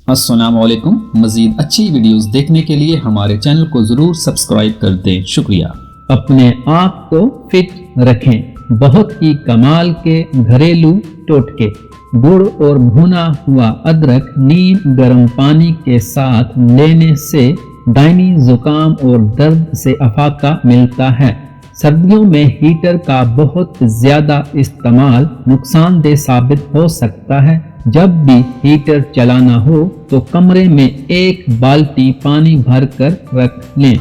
السلام علیکم۔ مزید اچھی ویڈیوز دیکھنے کے لیے ہمارے چینل کو ضرور سبسکرائب کر دیں، شکریہ۔ اپنے آپ کو فٹ رکھیں۔ بہت ہی کمال کے گھریلو ٹوٹکے۔ گڑ اور بھنا ہوا ادرک نیم گرم پانی کے ساتھ لینے سے دائمی زکام اور درد سے افاقہ ملتا ہے۔ سردیوں میں ہیٹر کا بہت زیادہ استعمال نقصان دہ ثابت ہو سکتا ہے۔ جب بھی ہیٹر چلانا ہو تو کمرے میں ایک بالٹی پانی بھر کر رکھ لیں۔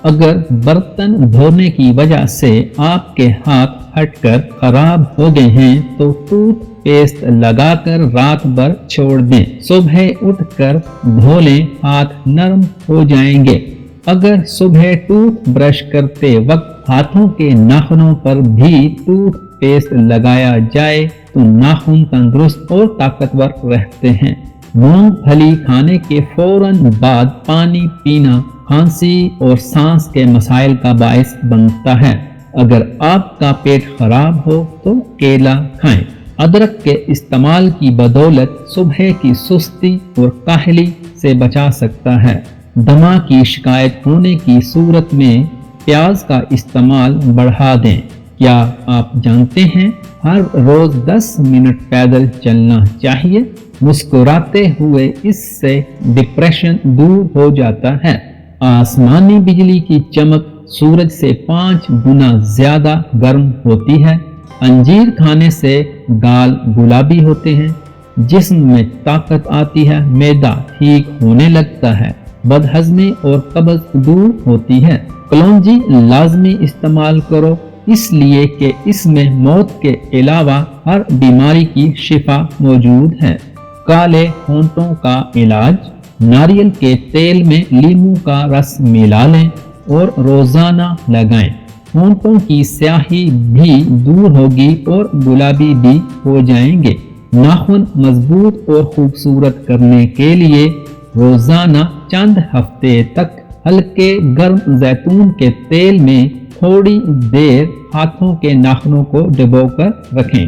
اگر برتن دھونے کی وجہ سے آپ کے ہاتھ پھٹ کر خراب ہو گئے ہیں تو ٹوتھ پیسٹ لگا کر رات بھر چھوڑ دیں۔ صبح اٹھ کر دھو لیں، ہاتھ نرم ہو جائیں گے۔ اگر صبح ٹوتھ برش کرتے وقت ہاتھوں کے ناخنوں پر بھی ٹوتھ پیسٹ لگایا جائے تو ناخن تندرست اور طاقتور رہتے ہیں۔ مونگ پھلی کھانے کے فوراً بعد پانی پینا کھانسی اور سانس کے مسائل کا باعث بنتا ہے۔ اگر آپ کا پیٹ خراب ہو تو کیلا کھائیں۔ ادرک کے استعمال کی بدولت صبح کی سستی اور کاہلی سے بچا سکتا ہے۔ دمہ کی شکایت ہونے کی صورت میں پیاز کا استعمال بڑھا دیں۔ کیا آپ جانتے ہیں ہر روز 10 منٹ پیدل چلنا چاہیے؟ مسکراتے ہوئے اس سے ڈپریشن دور ہو جاتا ہے۔ آسمانی بجلی کی چمک سورج سے 5 گنا زیادہ گرم ہوتی ہے۔ انجیر کھانے سے گال گلابی ہوتے ہیں، جسم میں طاقت آتی ہے، معدہ ٹھیک ہونے لگتا ہے، بدہضمی اور قبض دور ہوتی ہے۔ کلونجی لازمی استعمال کرو، اس لیے کہ اس میں موت کے علاوہ ہر بیماری کی شفا موجود ہے۔ کالے ہونٹوں کا علاج: ناریل کے تیل میں لیموں کا رس ملا لیں اور روزانہ لگائیں۔ ہونٹوں کی سیاہی بھی دور ہوگی اور گلابی بھی ہو جائیں گے۔ ناخن مضبوط اور خوبصورت کرنے کے لیے روزانہ چند ہفتے تک ہلکے گرم زیتون کے تیل میں تھوڑی دیر ہاتھوں کے ناخنوں کو ڈبو کر رکھیں۔